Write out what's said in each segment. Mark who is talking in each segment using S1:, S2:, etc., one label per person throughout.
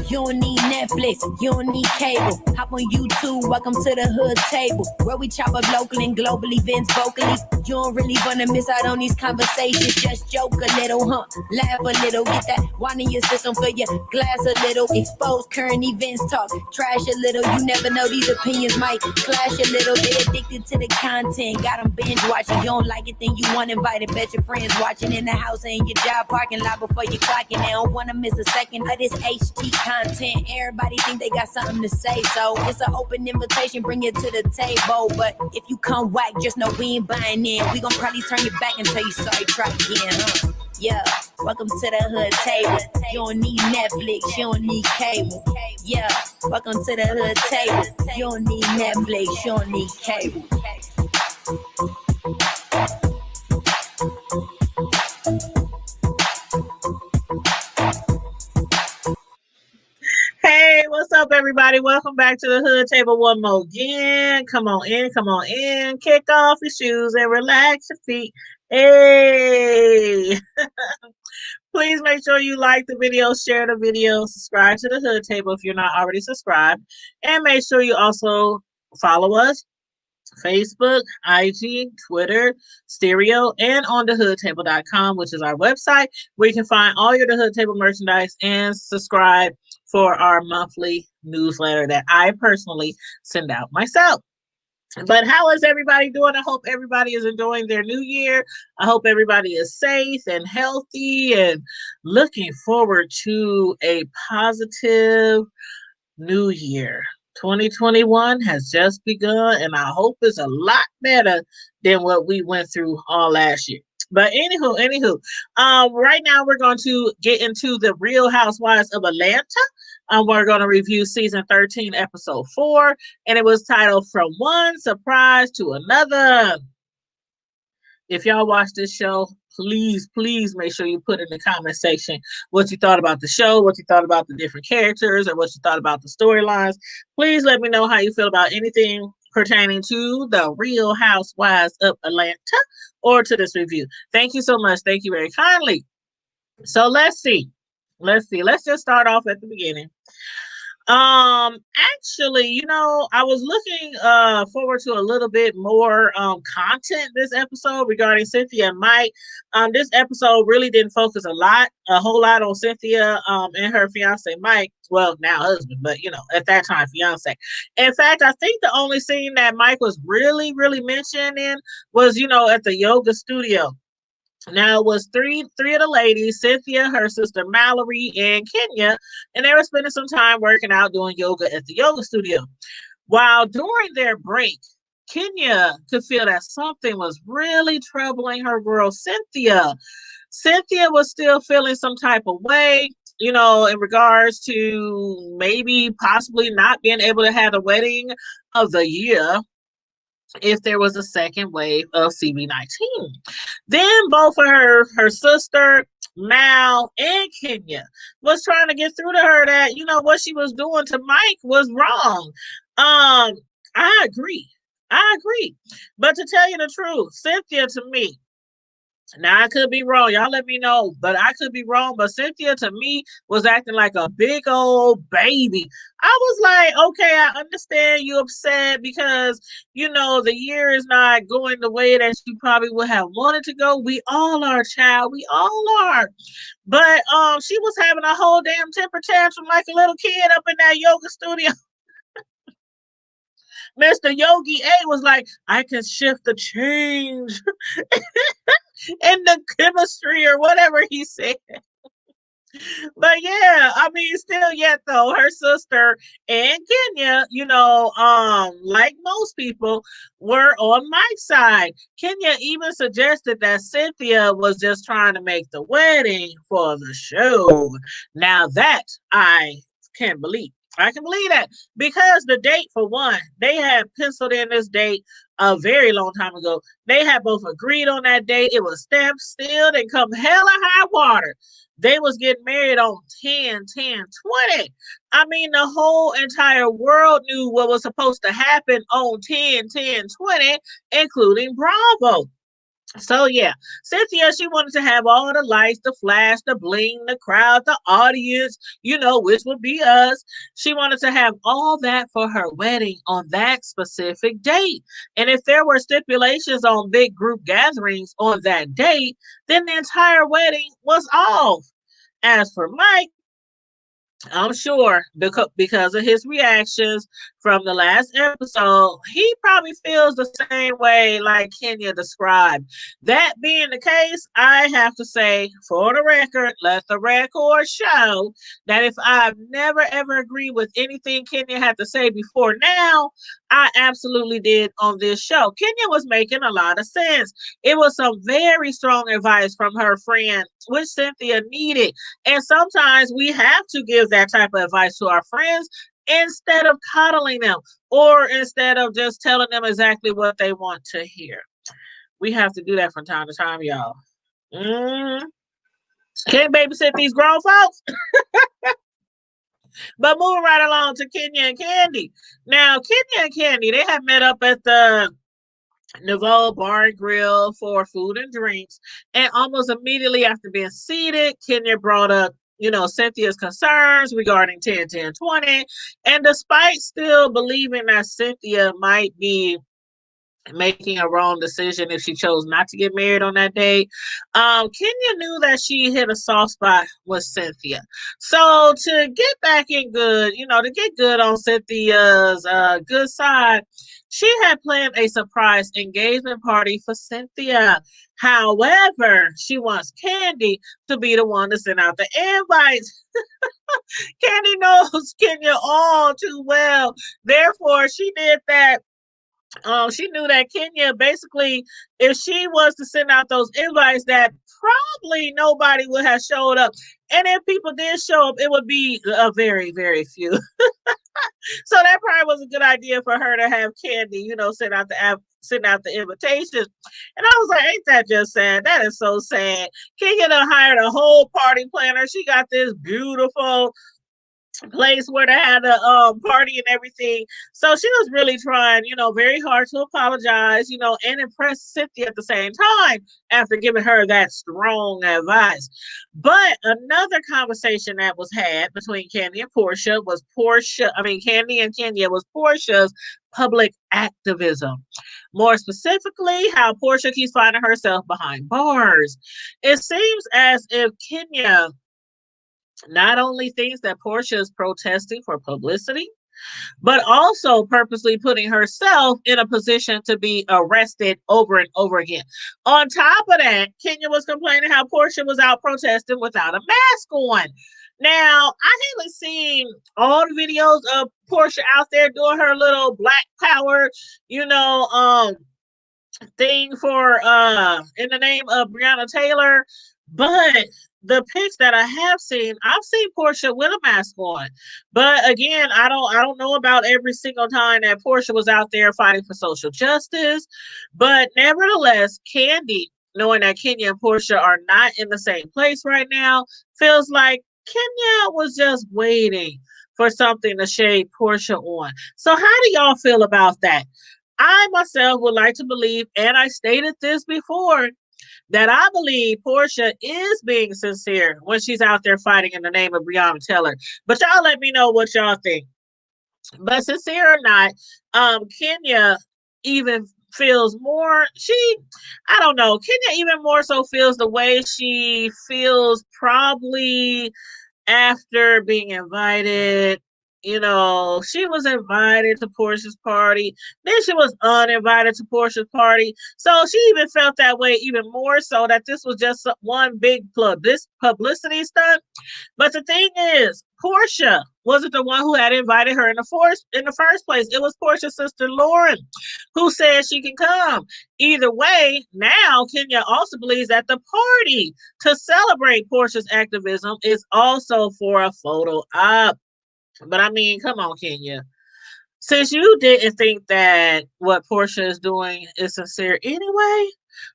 S1: You don't need Netflix, you don't need cable. Hop on YouTube, welcome to the hood table, where we chop up local and global events vocally. You don't really wanna miss out on these conversations. Just joke a little, laugh a little, get that wine in your system, fill your glass a little, expose current events, talk trash a little. You never know, these opinions might clash a little. They addicted to the content, got them binge watching. You don't like it, then you want invited. Bet your friends watching in the house and in your job parking lot before you clocking. They don't wanna miss a second of this HT content. Everybody think they got something to say, so it's an open invitation, bring it to the table. But if you come whack, just know we ain't buying in. We gon' probably turn your back and tell you sorry, try again, Yeah, welcome to the hood table. You don't need Netflix, you don't need cable. Yeah, welcome to the hood table. You don't need Netflix, you don't need cable.
S2: Hey, what's up, everybody? Welcome back to the Hood Table one more again. Come on in. Kick off your shoes and relax your feet. Hey! Please make sure you like the video, share the video, subscribe to the Hood Table if you're not already subscribed, and make sure you also follow us. Facebook, IG, Twitter, Stereo, and on thehoodtable.com, which is our website, where you can find all your The Hood Table merchandise and subscribe for our monthly newsletter that I personally send out myself. But how is everybody doing? I hope everybody is enjoying their new year. I hope everybody is safe and healthy and looking forward to a positive new year. 2021 has just begun, and I hope it's a lot better than what we went through all last year. But anywho, right now we're going to get into the Real Housewives of Atlanta. We're going to review season 13, episode 4, and it was titled From One Surprise to Another. If y'all watch this show, please make sure you put in the comment section what you thought about the show, what you thought about the different characters, or what you thought about the storylines. Please let me know how you feel about anything pertaining to the Real Housewives of Atlanta or to this review. Thank you so much. Thank you very kindly. So let's see. Let's just start off at the beginning. Actually, I was looking forward to a little bit more content this episode regarding Cynthia and Mike. This episode really didn't focus a whole lot on Cynthia and her fiance Mike. Well, now husband, but at that time fiance. In fact, I think the only scene that Mike was really mentioned in was at the yoga studio. Now, it was three of the ladies, Cynthia, her sister Mallory, and Kenya, and they were spending some time working out, doing yoga at the yoga studio. While during their break, Kenya could feel that something was really troubling her girl, Cynthia. Cynthia was still feeling some type of way, in regards to maybe possibly not being able to have the wedding of the year if there was a second wave of CV-19. Then both of her sister, Mal, and Kenya was trying to get through to her that, what she was doing to Mike was wrong. I agree. But to tell you the truth, Cynthia, to me, now I could be wrong. Y'all let me know, but I could be wrong. But Cynthia, to me, was acting like a big old baby. I was like, okay, I understand you upset because, the year is not going the way that you probably would have wanted to go. We all are, child. We all are. But she was having a whole damn temper tantrum like a little kid up in that yoga studio. Mr. Yogi A was like, I can shift the change in the chemistry or whatever he said. But yeah, I mean, still yet though, her sister and Kenya, like most people, were on my side. Kenya even suggested that Cynthia was just trying to make the wedding for the show. Now that I can believe. I can believe that because the date, for one, they had penciled in this date a very long time ago. They had both agreed on that date. It was stamped, sealed, and come hella high water. They was getting married on 10/10/20. I mean, the whole entire world knew what was supposed to happen on 10/10/20, including Bravo. So yeah, Cynthia, she wanted to have all the lights, the flash, the bling, the crowd, the audience, which would be us. She wanted to have all that for her wedding on that specific date. And if there were stipulations on big group gatherings on that date, then the entire wedding was off. As for Mike, I'm sure because of his reactions from the last episode, he probably feels the same way like Kenya described. That being the case, I have to say, for the record, let the record show that if I've never ever agreed with anything Kenya had to say before now, I absolutely did on this show. Kenya was making a lot of sense. It was some very strong advice from her friend, which Cynthia needed. And sometimes we have to give that type of advice to our friends instead of coddling them or instead of just telling them exactly what they want to hear. We have to do that from time to time, y'all. Mm. Can't babysit these grown folks. But moving right along to Kenya and Candy. Now, Kenya and Candy, they have met up at the Nouveau Bar and Grill for food and drinks. And almost immediately after being seated, Kenya brought up, Cynthia's concerns regarding 10, 10, 20. And despite still believing that Cynthia might be making a wrong decision if she chose not to get married on that day. Kenya knew that she hit a soft spot with Cynthia. So to get back in good, to get good on Cynthia's good side, she had planned a surprise engagement party for Cynthia. However, she wants Candy to be the one to send out the invites. Candy knows Kenya all too well. Therefore, she did that. She knew that Kenya basically, if she was to send out those invites, that probably nobody would have showed up. And if people did show up, it would be a very, very few. So that probably was a good idea for her to have Candy, send out the invitations. And I was like, ain't that just sad? That is so sad. Kenya done hired a whole party planner. She got this beautiful place where they had a party and everything. So she was really trying, very hard to apologize, and impress Cynthia at the same time after giving her that strong advice. But another conversation that was had between Candy and Portia was Candy and Kenya was Portia's public activism. More specifically, how Portia keeps finding herself behind bars. It seems as if Kenya not only thinks that Portia is protesting for publicity, but also purposely putting herself in a position to be arrested over and over again. On top of that, Kenya was complaining how Portia was out protesting without a mask on. Now, I haven't seen all the videos of Portia out there doing her little Black Power, thing for in the name of Breonna Taylor, but the pics that I have seen, I've seen Portia with a mask on. But again, I don't know about every single time that Portia was out there fighting for social justice. But nevertheless, Candy, knowing that Kenya and Portia are not in the same place right now, feels like Kenya was just waiting for something to shade Portia on. So how do y'all feel about that? I myself would like to believe, and I stated this before, that I believe Portia is being sincere when she's out there fighting in the name of Breonna Taylor. But y'all let me know what y'all think. But sincere or not, Kenya even feels more, I don't know, Kenya even more so feels the way she feels probably after being invited. She was invited to Portia's party. Then she was uninvited to Portia's party. So she even felt that way even more so that this was just one big publicity stunt. But the thing is, Portia wasn't the one who had invited her in the first place. It was Portia's sister Lauren who said she can come. Either way, now Kenya also believes that the party to celebrate Portia's activism is also for a photo op. But I mean, come on, Kenya. Since you didn't think that what Portia is doing is sincere anyway,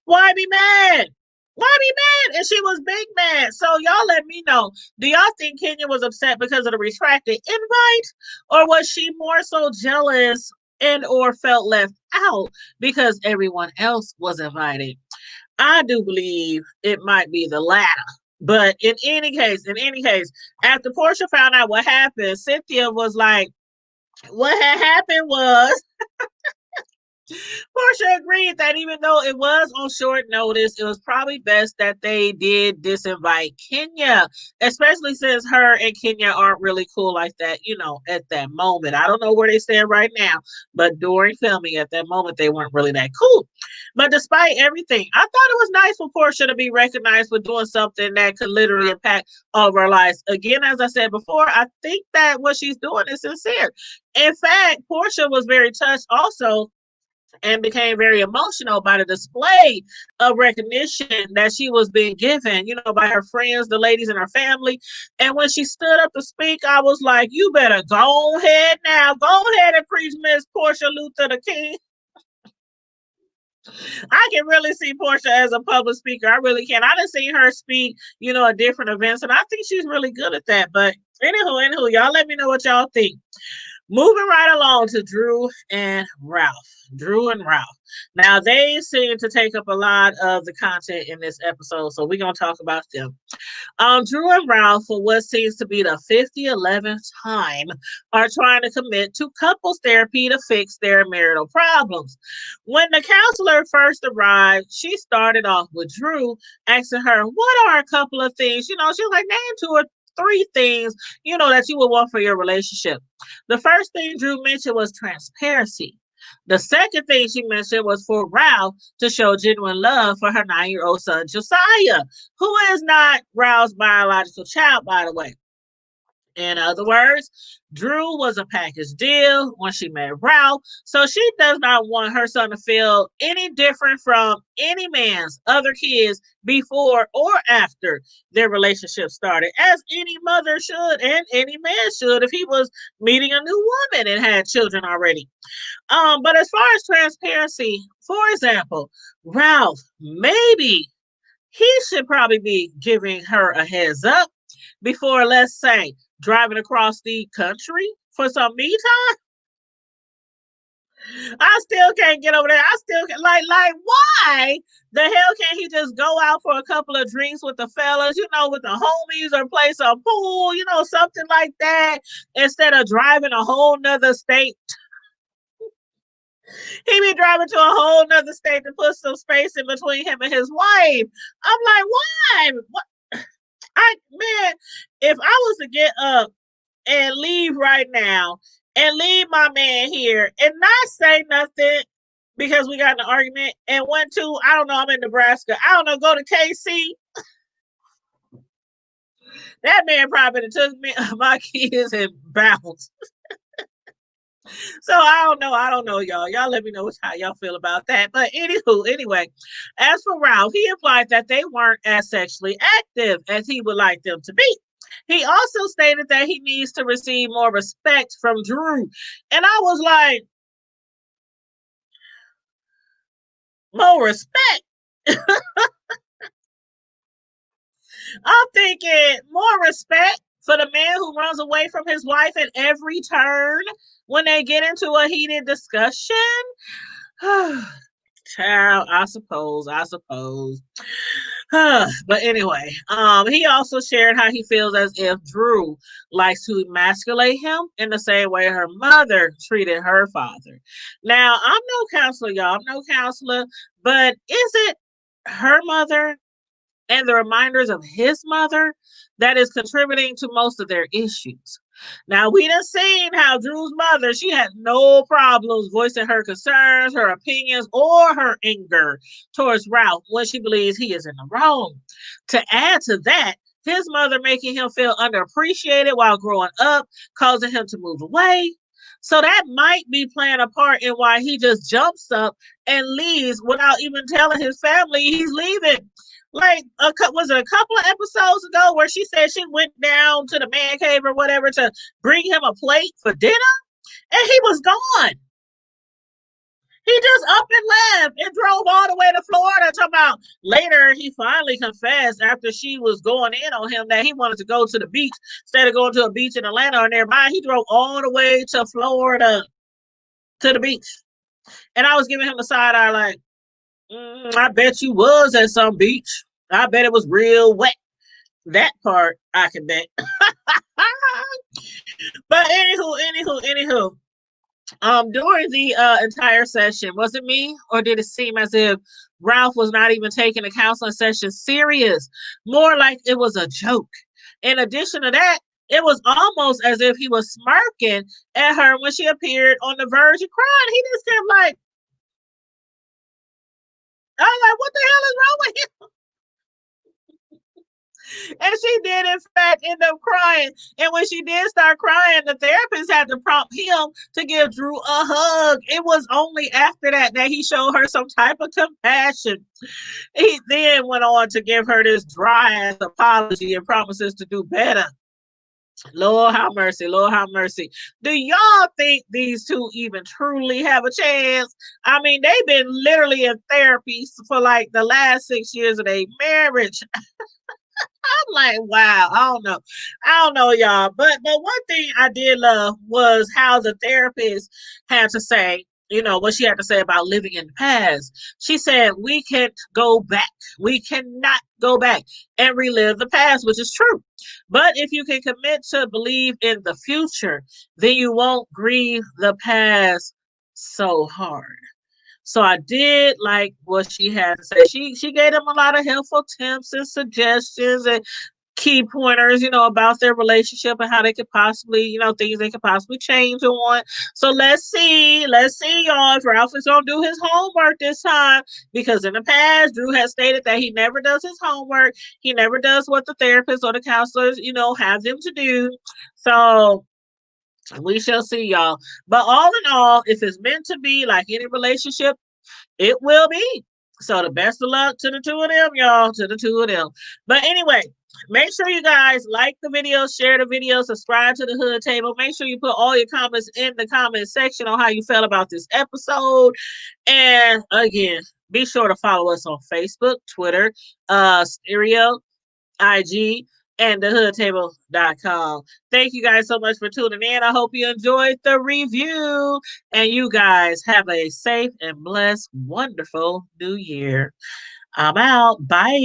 S2: why be mad? Why be mad? And she was big mad. So y'all let me know. Do y'all think Kenya was upset because of the retracted invite? Or was she more so jealous and or felt left out because everyone else was invited? I do believe it might be the latter. But in any case, after Portia found out what happened, Cynthia was like, what had happened was Portia agreed that even though it was on short notice, it was probably best that they did disinvite Kenya, especially since her and Kenya aren't really cool like that, at that moment. I don't know where they stand right now, but during filming at that moment, they weren't really that cool. But despite everything, I thought it was nice for Portia to be recognized for doing something that could literally impact all of our lives. Again, as I said before, I think that what she's doing is sincere. In fact, Portia was very touched also and became very emotional by the display of recognition that she was being given, by her friends, the ladies in her family. And when she stood up to speak, I was like, you better go ahead now. Go ahead and preach, Miss Portia Luther the King. I can really see Portia as a public speaker. I really can. I done seen her speak, at different events, and I think she's really good at that. But anywho, y'all let me know what y'all think. Moving right along to Drew and Ralph. Drew and Ralph. Now, they seem to take up a lot of the content in this episode, so we're going to talk about them. Drew and Ralph, for what seems to be the 50-11th time, are trying to commit to couples therapy to fix their marital problems. When the counselor first arrived, she started off with Drew, asking her, what are a couple of things? She was like, name 2 or 3 things, that you would want for your relationship. The first thing Drew mentioned was transparency. The second thing she mentioned was for Ralph to show genuine love for her 9-year-old son, Josiah, who is not Ralph's biological child, by the way. In other words, Drew was a package deal when she met Ralph, so she does not want her son to feel any different from any man's other kids before or after their relationship started, as any mother should and any man should if he was meeting a new woman and had children already. But as far as transparency, for example, Ralph, maybe he should probably be giving her a heads up before, let's say, driving across the country for some me time. I still can't get over there. I still can't, like, why the hell can't he just go out for a couple of drinks with the fellas, with the homies, or play some pool, something like that, instead of driving a whole nother state? He be driving to a whole nother state to put some space in between him and his wife. I'm like, why? What? Man, if I was to get up and leave right now and leave my man here and not say nothing because we got in an argument and went to, I don't know, I'm in Nebraska, I don't know, go to KC, that man probably took me my kids and bounced. So I don't know, y'all. Y'all let me know how y'all feel about that. But anyway, as for Ralph, he implied that they weren't as sexually active as he would like them to be. He also stated that he needs to receive more respect from Drew. And I was like, more respect? I'm thinking more respect for the man who runs away from his wife at every turn when they get into a heated discussion. Child, I suppose. But anyway, he also shared how he feels as if Drew likes to emasculate him in the same way her mother treated her father. Now, I'm no counselor, y'all. I'm no counselor, but is it her mother and the reminders of his mother that is contributing to most of their issues? Now, we done seen how Drew's mother, she had no problems voicing her concerns, her opinions, or her anger towards Ralph when she believes he is in the wrong. To add to that, his mother making him feel underappreciated while growing up, causing him to move away. So that might be playing a part in why he just jumps up and leaves without even telling his family he's leaving. Like, was it a couple of episodes ago where she said she went down to the man cave or whatever to bring him a plate for dinner, and he was gone. He just up and left and drove all the way to Florida. Talking about later, he finally confessed after she was going in on him that he wanted to go to the beach instead of going to a beach in Atlanta or nearby. He drove all the way to Florida to the beach, and I was giving him a side eye like, I bet you was at some beach. I bet it was real wet. That part I can bet. But anywho. During the entire session, was it me or did it seem as if Ralph was not even taking the counseling session serious? More like it was a joke. In addition to that, it was almost as if he was smirking at her when she appeared on the verge of crying. He just kept like, I was like, what the hell is wrong with him? And she did, in fact, end up crying. And when she did start crying, the therapist had to prompt him to give Drew a hug. It was only after that that he showed her some type of compassion. He then went on to give her this dry ass apology and promises to do better. Lord have mercy, Lord have mercy. Do y'all think these two even truly have a chance? I mean, they've been literally in therapy for like the last 6 years of their marriage. I'm like, wow, I don't know, y'all. But one thing I did love was how the therapist had to say, what she had to say about living in the past. She said, we can't go back. We cannot go back and relive the past, which is true. But if you can commit to believe in the future, then you won't grieve the past so hard. So I did like what she had to say. She gave them a lot of helpful tips and suggestions and key pointers, about their relationship and how they could possibly, things they could possibly change on. So let's see, y'all, if Ralph is gonna do his homework this time, because in the past, Drew has stated that he never does his homework. He never does what the therapists or the counselors, have them to do. So we shall see, y'all. But all in all, if it's meant to be like any relationship, it will be. So the best of luck to the two of them, y'all, to the two of them. But anyway, make sure you guys like the video, share the video, subscribe to the Hood Table. Make sure you put all your comments in the comment section on how you felt about this episode. And again, be sure to follow us on Facebook, Twitter, Stereo, IG, and thehoodtable.com. Thank you guys so much for tuning in. I hope you enjoyed the review. And you guys have a safe and blessed, wonderful new year. I'm out. Bye.